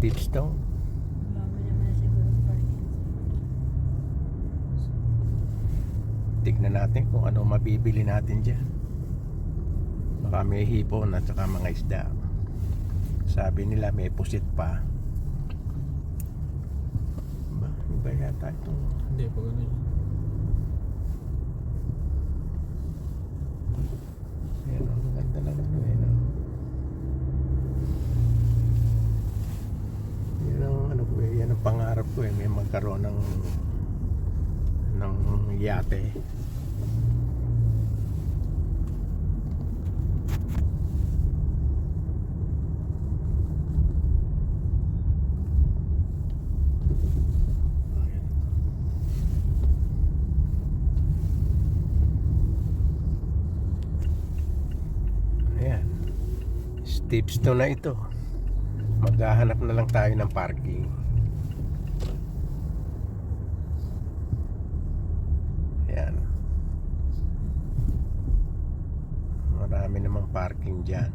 Stepstone. Marami naman siguro parking. Tignan natin kung ano mabibili natin dyan. Baka may hipon at saka mga isda. Sabi nila may pusit pa. Iba yata itong... Hindi, pag ano yun. Ayan, ang ganda lang ano eh, no? Yan ang ano ko eh, yan ang pangarap ko eh, may magkaroon ng yate. Ayan, Stepstone na ito. Maghahanap na lang tayo ng parking. Ayan, marami namang parking dyan.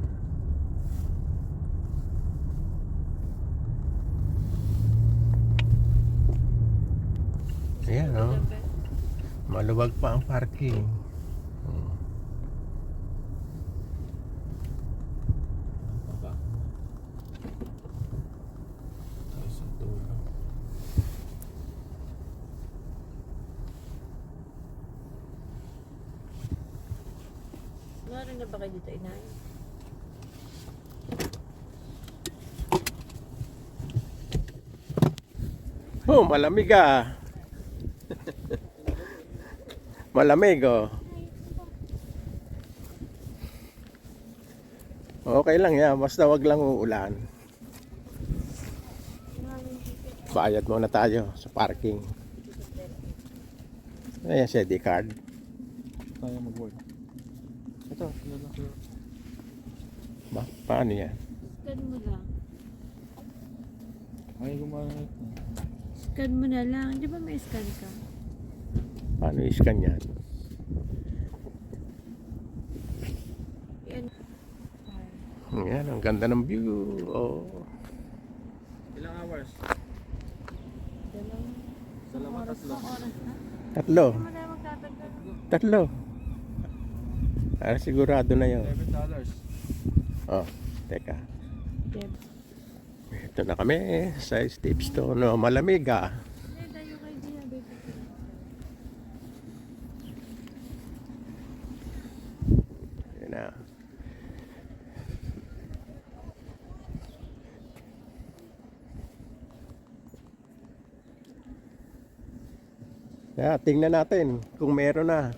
Ayan o, maluwag pa ang parking. Baba. Tayo sa dulo. Meron na ba kayo dito, inay? Oh, malamig ah. Malamig oh. Okay lang yan, basta wag lang uulan. Bayad muna tayo sa parking. Ayan siya, ID card. Tayo mag-work. Ito, lalaki. Ba, paano yan? Scan mo lang. Ay, gumana. Scan mo na lang. Di ba may scan ka? Paano i-scan yan? Yan. Ayan, ang ganda ng view. Oh. Ilang hours? Dalawang Oras, tatlo. oras na. Tatlo. Hindi mo na magtatagal. Tatlo. Sigurado na yun. $11. Oh, teka. Deb. Ito na kami sa Stepstone. No, malamig ah. Hindi, tayo kay Dia, baby. Ayan na. Yeah, tingnan natin kung meron na.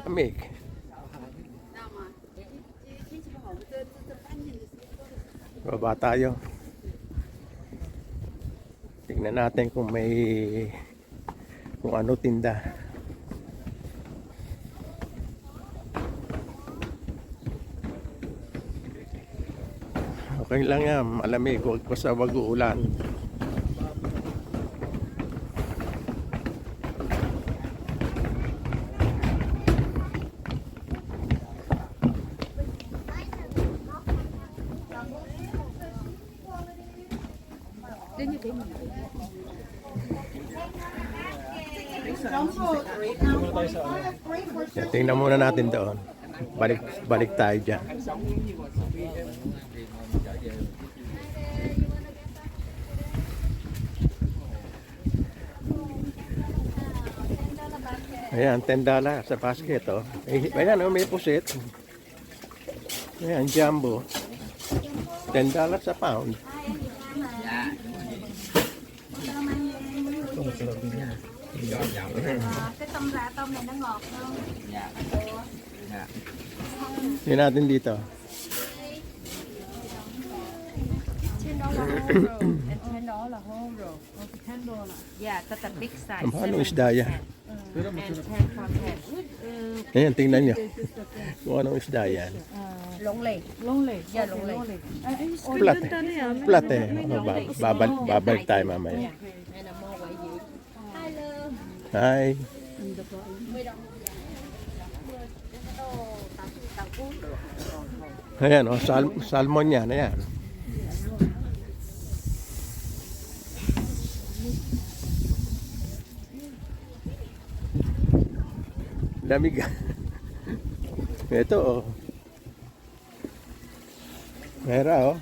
Lamig. Baba tayo. Tingnan natin kung may kung ano tinda. Okay lang yan, malamig, huwag basta wag uulan. Muna tayo sa ano. Tingnan muna natin doon. Balik tayo dyan. Ayan, $10 sa basket oh. Ayan oh, may pusit. Ayan, jumbo. $10 a pound. Ito, masarap din yan. Cái tôm rạ tôm này nó ngọt hơn. Tingnan natin dito. trên đó là horo trên đó là horo handle là Yeah, that's a big size. Ang paano isda yan? Pero mo And sila. 10 for 10. Ayan, tingnan nyo. Kung anong isda yan. Lông lì. long leg Yeah, long leg. Plat eh. Plat eh. Babalik tayo mamaya. Hay là mua quậy gì? Hi. Ayan, oh, salmon yan. Ayan. Lamig. Ito, oh. Mera, oh.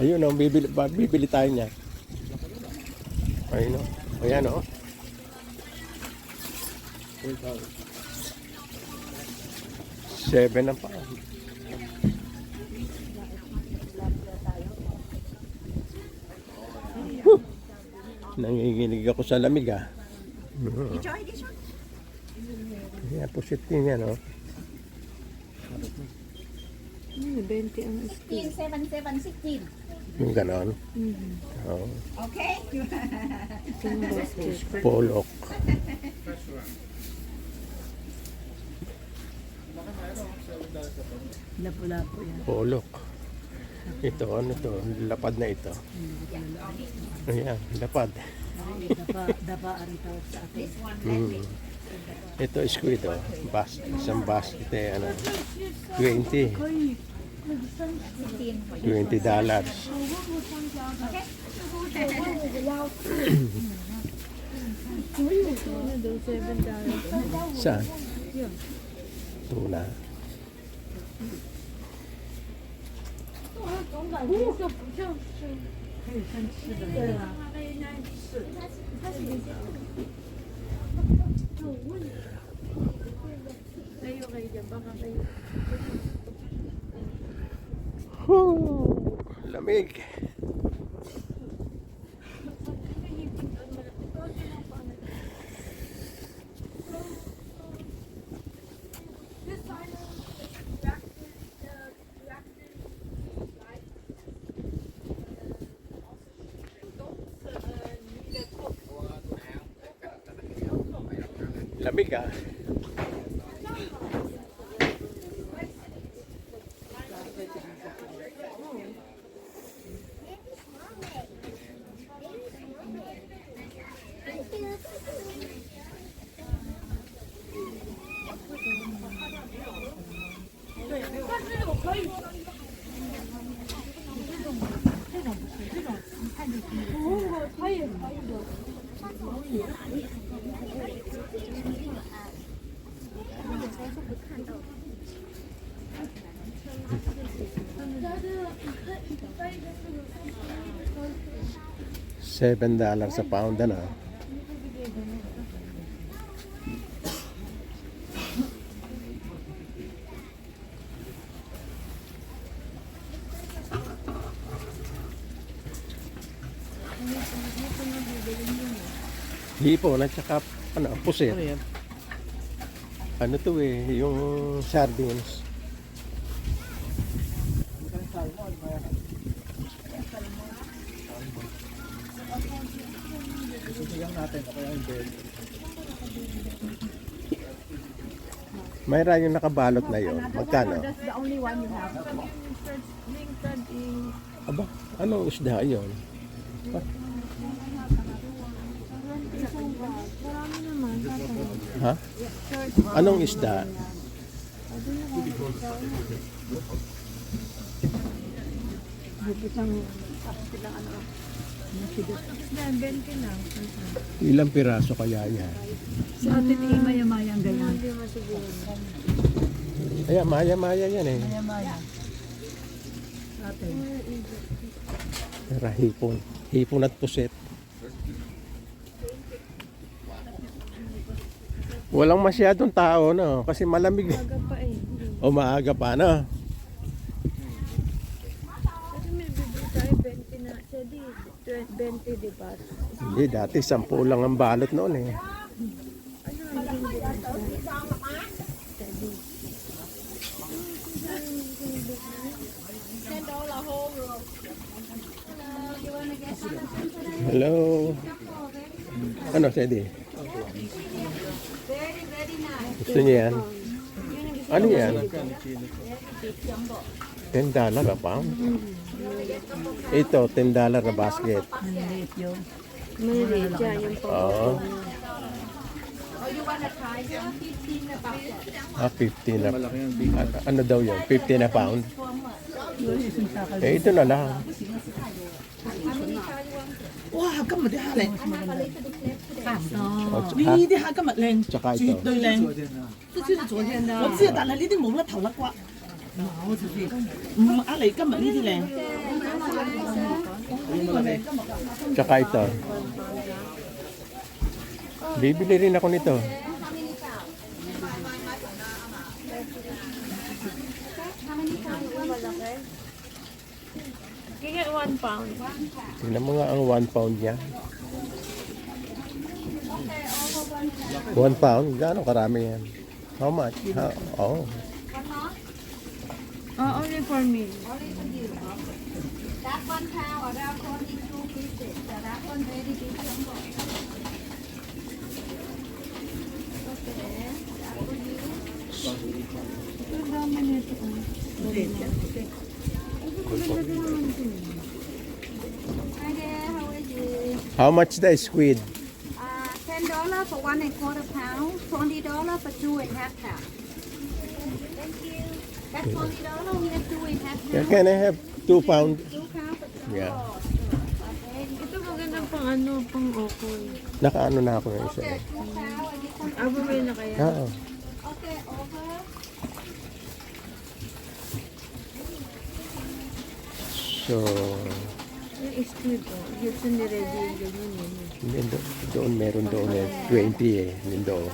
Ayun, oh, bibili tayo niya. Ayun, oh. Ayan, oh. $7 ang pound. Whew! Nanginginig ako sa lamig, ah. Ayan, pusit din yan, oh. 20 ang 7, 16. Yung ganon. Oh. Okay. Polok. lapu-lapu yan Polok. Ito, ano to? Lapad na ito. Ayan, lapad. dapa ang tawag sa atin Ito, squid, oh. Isang basket, eh, ano, $20. $20. ano daw $7 Saan? Tuna. kayo kayo dyan baka kayo Whew! Lamig. Lamig, ah. $7 sa pound, ano? Hipon at saka ano, pusit. Ano yan? Ano to eh, yung sardines. Susigang natin. Kaya yung bird. Mayroon yung nakabalot na yon. Magkano? That's the only one you have. Aba, anong isda yon? marami naman Ha? Anong isda? yan 20 lang Ilang piraso kaya yan? sa atin maya-maya ang ganyan hindi masiguro Ayan, maya-maya yan eh. maya-maya sa atin Pero hipon. Hipon at pusit. Walang masyadong tao, no? Kasi malamig. aga pa eh O maaga pa, no? kasi may bibili tayo 20 na siya di 20 20, di ba? Hindi, dati 10 lang ang balot noon eh. Hello. Ano, Sedi? Gusto niya yan? Ano yan? $10 a pound? Ito, $10 na basket. Maliit yun. Maliit yan yung Oo. Ah, 15 na. Ano daw yun? 15 na pound? Eh, ito na lang. Wow,今日啲蝦靚， O, 呢 ha? 啲蝦今日靚， Tsaka 絕 ito. 對靚。都知道昨天的。我知啊，但係呢啲冇甩頭甩骨。唔呃你今日呢啲靚， Tsaka ito. Bibili rin ako nito. You get 1 pound. Tingnan mo nga ang 1 pound niya. 1 pound? Gano'ng karami yan? How much? Oh. Only for me. That 1 pound around 42 pieces. So that one very big jumbo. Okay, that for you. Hi there, how are you? How much the squid? $10 for 1¼ pound, $20 for 2½ pound. Thank you. That's $20. We have 2½ pound. Can I have 2 pound? 2 pound for 2 Yeah. Okay. Ito magandang pang ano, pang okoy. Nakaano na ako ng isa. Okay, 2 pound. And this one. Abaway na kaya. Oo. Okay, over. So, Yung squid oh. Gibson ni ready yung ganyan yun. hindi, doon meron doon eh. 20 eh. Yung doon.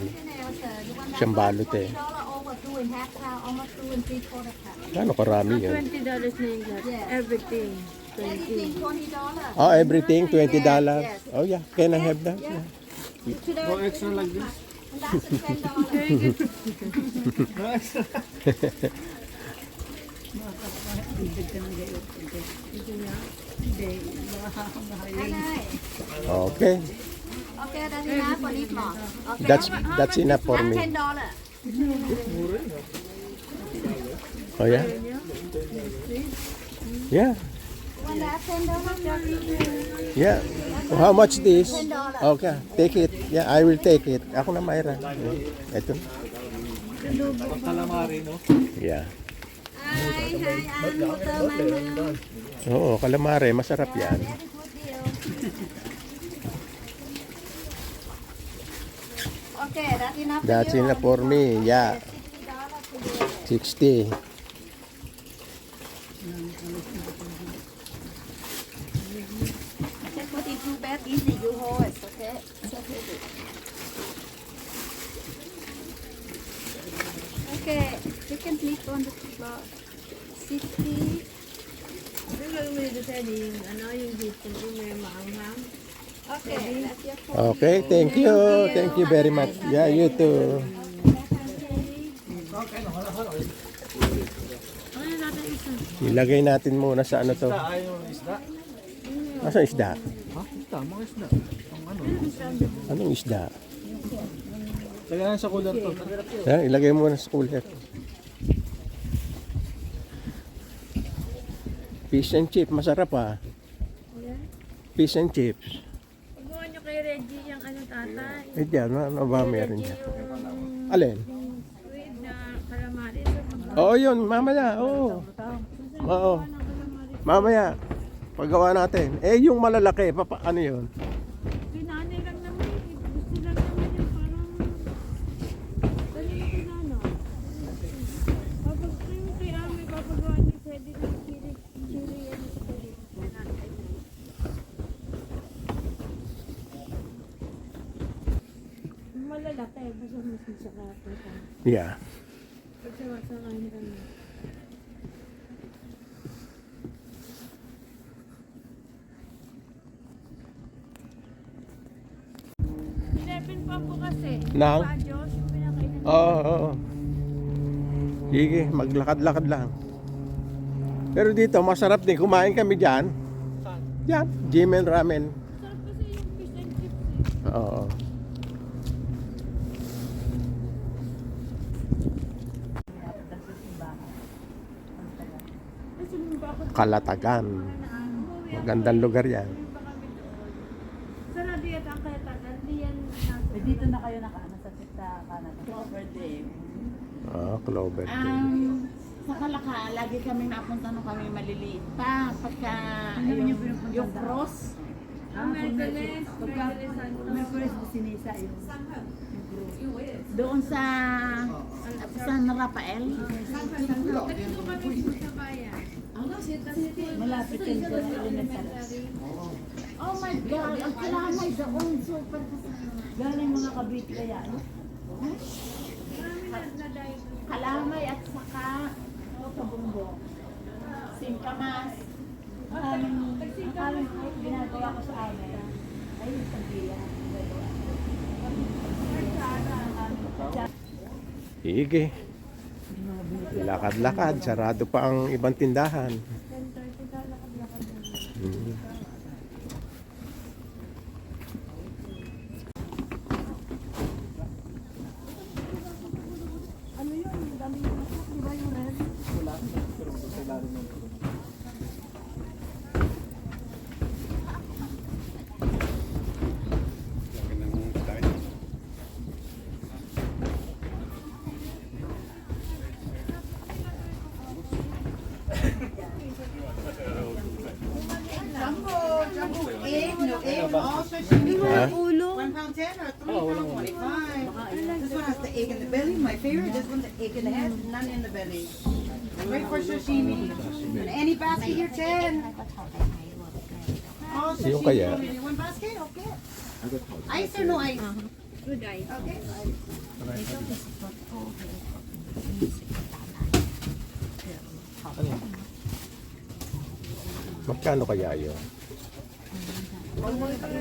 Siyang balot eh. $20 over 2½ pound, almost 2¾ pound. Gano'ng karami yun? $20 na yung lahat. Yes. Everything. Anything 20. $20. Oh, everything $20. Yes. Oh yeah, can I have that? Yeah. Go extra like this. That's $10. Okay. Okay, that's enough for this one. Okay. That's enough for me. $10. Oh yeah? Yeah. Want that $10? Yeah. How much this? $10. Okay, take it. Yeah, I will take it. Ako na Myra. Ito. Calamari, no? Yeah. Hi, I'm Mr. Manu. Oo, calamari, masarap yan. Very good deal. Okay, that's enough for That's you. enough for me. Yeah. $60 today. 60. Just put it too bad, easy, you hold it, okay? So heavy. Okay, you can click on the floor. 60. Yung gagawin mo dito sa yung ano, yung Gibson yung may maanghang. Okay, that's your phone. Okay, thank you. Thank you very much. Yeah, you too. Ano natin isa? Ilagay natin muna sa ano to. Ayaw ng isda. Nasaan isda? Ha? Isda, mga isda. Ang ano? Anong isda? Lagyan sa cooler to. Yan, ilagay mo na sa cooler. Fish and chips, masarap ah. Fish and chips. Pagawa nyo kay Reggie yung ano tatay. Eh dyan, ano ba meron dyan? Yung Alin? squid na calamari. Oo yun, mamaya. Oo. Oo. Mamaya. Paggawa natin. Eh yung malalaki, ano yun? Pinanay lang naman. Gusto lang naman yung parang... Dali na pinano. Kapag yung kay Ame, papagawa niyo pwede ng chili ano sa pwede. Malalaki. Basta mas sa kapit. Yeah. Pagsawasakain kami. Open pa po kasi. Nang? Pa Diyos, yung pinakainan. Oo, oo. Sige, maglakad-lakad lang. Pero dito, masarap din. Kumain kami dyan. Yan, Jimen Ramen. Sarap kasi yung fish and chips eh. Oo. Kasi nung ba ako Kalatagan. Magandang lugar yan. sa Radiat ang kaya tagal, di yan nasa. Dito na kayo nakaano sa Canada. Clover Day. Clover Day. Sa Kalaka, lagi kami napunta nung kami maliliit pa. Pagka yung cross. Mercedes, Mercury sinisa yun. Doon sa San Rafael. Nandito kami sa bayan. Malapit yun sa elementary. Oh my God! Ang kalamay doon. Super kasama. Galing mga kabit kaya. Kalamay at saka kabunggo. Singkamas. Ang aming ginagawa ko sa amin ay yung pagbiya. Sige. Lakad-lakad. Sarado pa ang ibang tindahan. 10:30 ka, lakad-lakad na. Mm. Ano yun? Ang dami yung masok, di ba yung red? Ha? Ulo. 1 pound 10 or 3 pound 25. This one has the egg in the belly. My favorite. This one the egg in the head, none in the belly. Great for sashimi. And any basket here 10. Oh, Yung kaya? sashimi. One basket, okay. Ice or no ice? Good eye. Okay. Magkano kaya yun?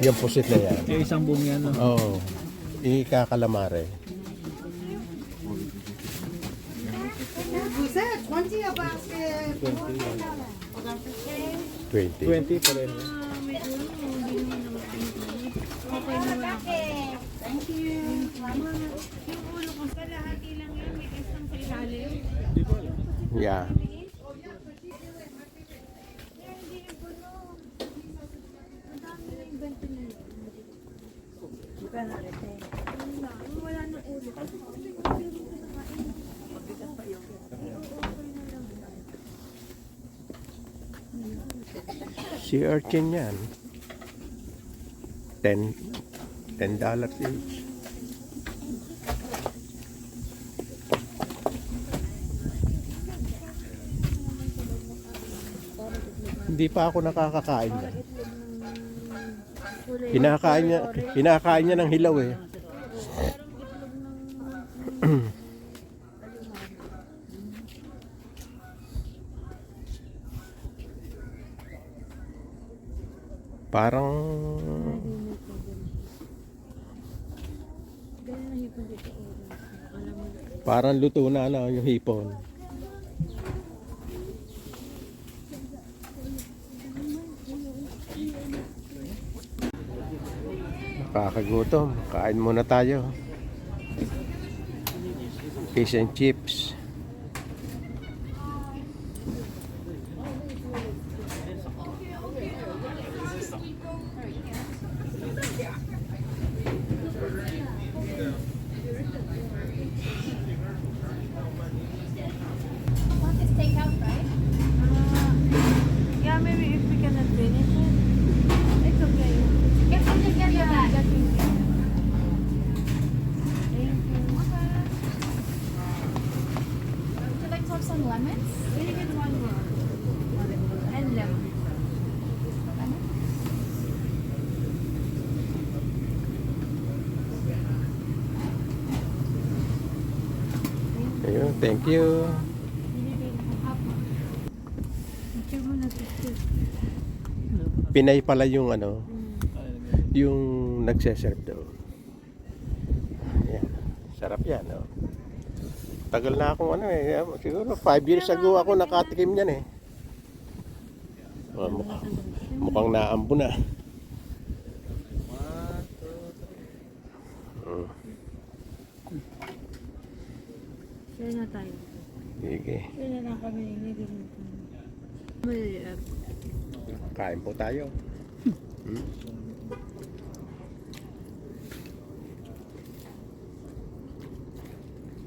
Yung pusit na yan. Yung isang buong yan. No? Oo. Ikakalamare. Who's that? 20 a basket. 20. 20 pala yun. May ulo, hindi mo naman pinipinip. Okay naman ako. Thank you. Yung ulo ko, kalahati lang yun, may kasang sa ilalim. Yeah. Hindi yung gulo. Ang dami na yung ganito na yun. Wala nang ulo. Kasi hindi ko pinakain. Mabigat pa yun. Si urchin yan. $10 each. Hindi pa ako nakakakain yan. Kinakain niya ng hilaw eh. Parang luto na yung hipon. Nakakagutom. Kain muna tayo. Fish and chips. Want this takeout, right? Yeah, maybe if we cannot finish it, it's okay. Get something in your bag. Thank you. Would you like to have some lemons? Can you get one more? And lemon. Ayun, thank you. Picture mo na picture. Pinay pala yung yung nagse-serve doon. Sarap yan, no? Tagal na akong ano eh. Siguro 5 years ago ako nakatikim yan eh. Oh, mukhang naambo na. Mm. Kaya na tayo. Sige. Kaya na lang kami nililin. Maliliit. Kain po tayo. Hmm?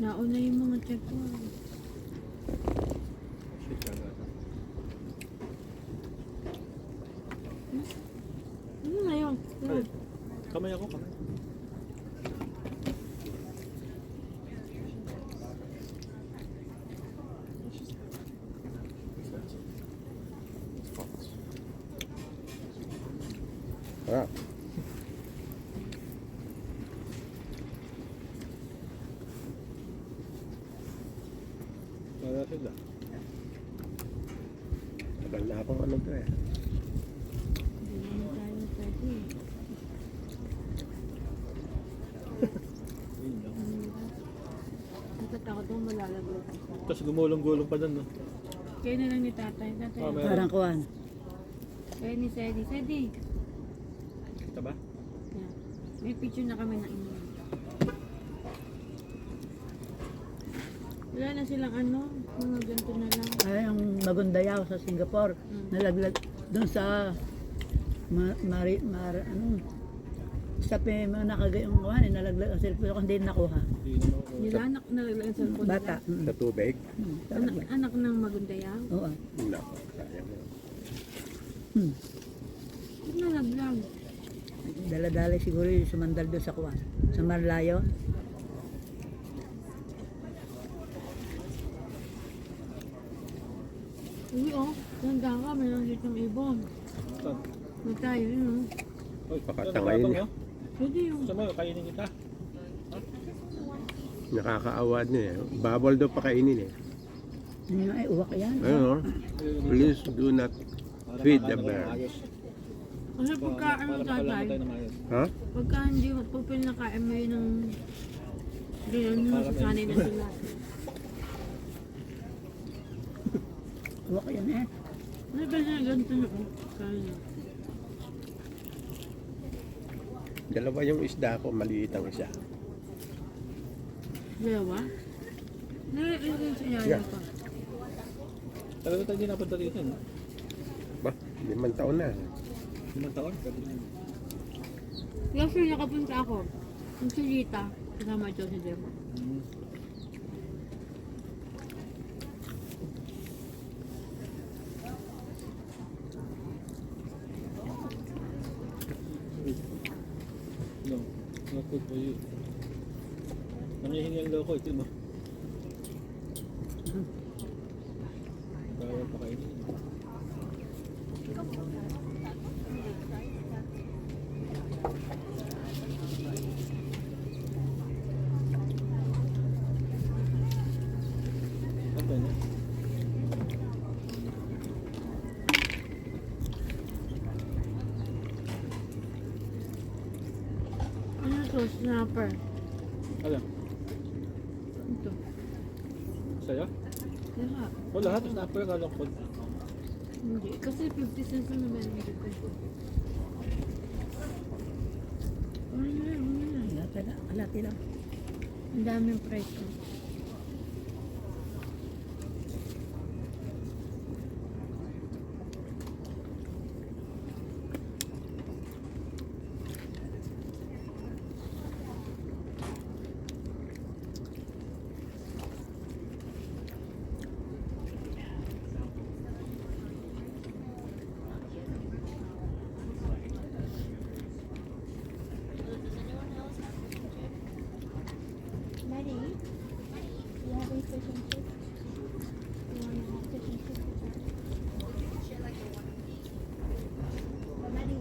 Nauna yung mga check ko. Ano na yun? Ay. Kamay ako, kamay. Ah. Para sila. Tagal na akong ano to eh. Hindi naman tayo pwede. Yun lang. Natatakot akong malalaglag. Tapos gumulong-gulong pa doon, no? Kaya na lang ni tatay. Tatay. Ah, meron. Parang kuwan. Kaya ni Sedi. Sedi. Kita ba? Yeah. May picture na kami na ino. Wala na silang ano, mga ganito na lang. Ay, ang Magundayaw sa Singapore. Nalaglag doon sa ano, sa nakagayong kuhan, nalaglag ang cellphone ko, hindi nakuha. Hindi na ako. Nila anak na lang sa cellphone Bata. Sa tubig? Anak ng Magundayaw. Oo. No. Sayang na. Ba't nalaglag? Dala-dala siguro yung sumandal doon sa kuwan. Sa Marlayo. Uy, oh. Tanda ka, mayroon ditong ibon. Saan? May tayo, yun, oh. Uy, Pakatangayin tabang, niya. no? Pwede yung... Sa mga, kainin kita. Nakakaawad niya eh. Bawal daw pakainin eh. Ano ay uwak yan. Ayun oh. Please do not feed the bear. Kasi pagka, ano Para tatay, makalaman tayo na maayos. Ha? pagka hindi mo pag pinakain mo yun ng... Ganyan, masasanay na sila. Uwak yan eh. Ano ba na ganito na? Kaya. Dalawa yung isda ko, maliit ang isa. Dalawa? Nalilin sa yaya Yeah. pa. Talaga tayo hindi napunta dito, no? Ba, 5 taon na. 5 taon. Last year nakapunta ako. Yung si Rita, kasama ito si Dem. No, not good for you. Nangihingi ang loko, ito mo. Bawal pa kainin. Ano na? Ano to? Snapper. Alam, Ito. sa'yo? Kaya O lahat, snapper, kalong po. hindi. Kasi 50 cents na meron dito. Ano na yun? Ano na yun? Alati lang. Ang daming price ko.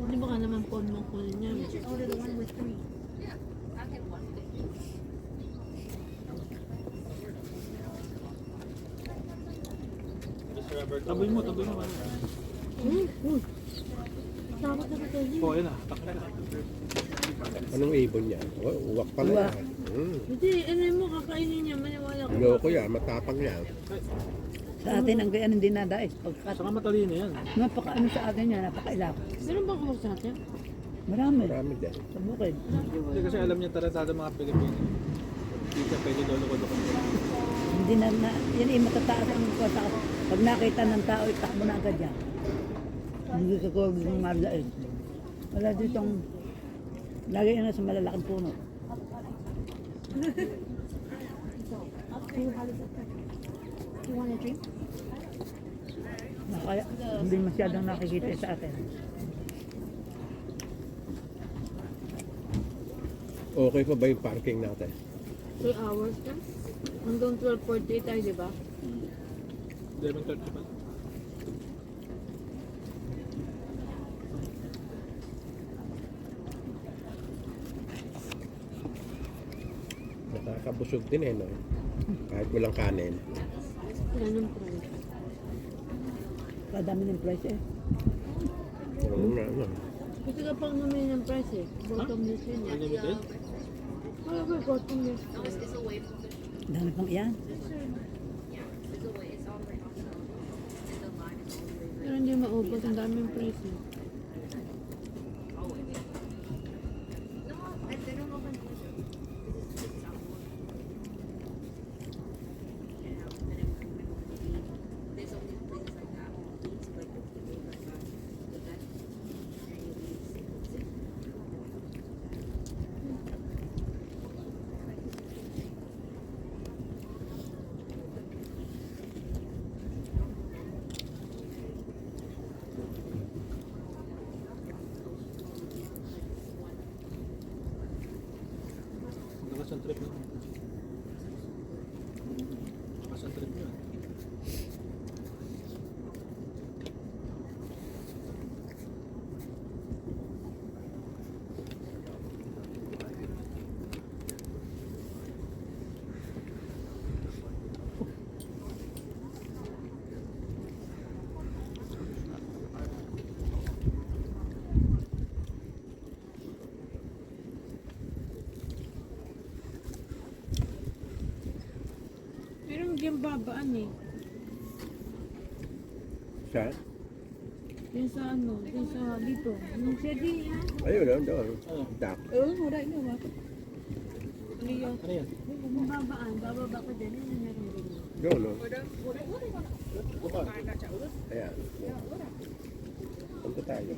Di ba ka naman phone mo kunin niya? Taboy mo, taboy mo. Takot na ito. Oh, yun na. Takot na. Anong ibon niya? Oh, uwak pala Uwak. yan. Hmm. Hindi, ano mo, kakainin niya, maniwala ko. Loko yan, matapang yan. Sa atin ang gayan hindi nadais. Pagkat Saka matalino yan. napaka ano sa atin yan, napakailap. Meron bang kumag sa atin? Marami. Marami din. Sa bukid. Hindi kasi alam niya taratado mga Pilipino. Hindi siya pwede lolo-lolo. Hindi na yan ay matataas ang kuwasa. Pag nakita ng tao, itakbo na agad yan. Hindi ka ko ng malait. Wala ditong lagi na sa malalaking puno. You want a drink? Kaya hindi masyadong nakikita sa atin. Okay pa ba yung parking natin? 3 hours na? Hanggang 12:48 tayo, di ba? 11:30 pa. Nakakabusog din eh, no? Kahit walang kanin. Wala ng price. Kadami ng price eh. Oo nga, no? Kasi kapag namili ng price eh, bottomless yun eh. Unlimited? Wala ba bottomless? Dami pang iyan. Pero hindi maubos, ang daming price eh. Lakas ang trip mo. Lakas ang trip mo. Pero hindi yung babaan eh. Siya? Yung sa ano, yung sa dito. Yung CD ha? Ayun, doon, doon. Ano? Dak. Wala na ba? Ano yun? Ano yan? Yung babaan, bababa ko dyan. Yung meron din. Doon, no? Buka. Ayan. Punta tayo.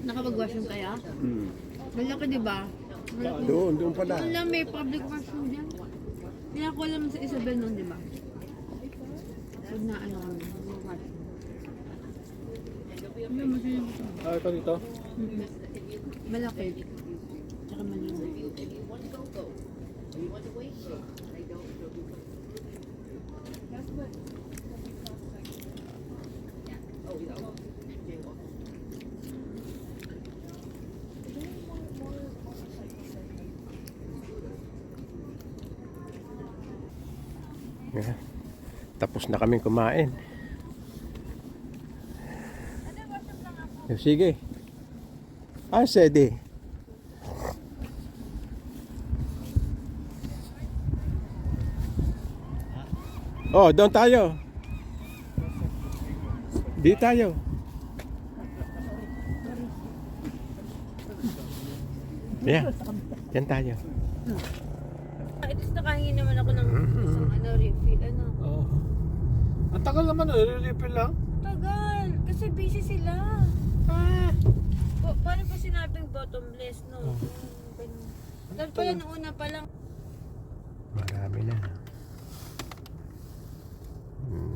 Nakapag-washroom kaya? Hmm. Malaki di ba? Doon, doon pala. Wala may public washroom dyan. Hindi ako alam sa Isabel noon, di ba? Pag na ano kami, washroom. Ano mo siya yung Ah, ito dito? malaki. Tsaka malinis. Yeah. Tapos na kaming kumain. Sige. Sede. Oh, doon tayo. Di tayo. Yeah. Diyan tayo. At least nakahingi naman ako ng isang ano, refill, ano. Oo. Ang tagal naman, refill lang. Tagal! Kasi busy sila. Paano pa sinabing bottomless, no? Dahil pala nauna pa lang. Marami na. Hmm.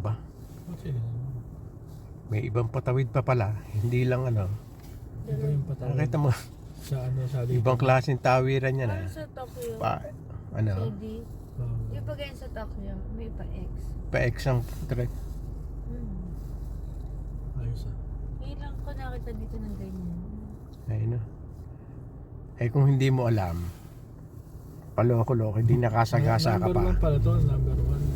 Aba, Kasi, may ibang patawid pa pala. Hindi lang ano. iba yung patawag. Nakita mo, Sa ano, sa dito. ibang klaseng tawiran yan Ano ah. sa Tokyo? Ano, CD? Ah, Yung pag sa Tokyo, may pa X. pa-X ang direct. ayos ah. Ngayon lang ko nakita dito ng ganyan. Ayun oh. Eh kung hindi mo alam, paloko-loko, hindi nakasagasa ka Number pa. 1 pala to, number 1.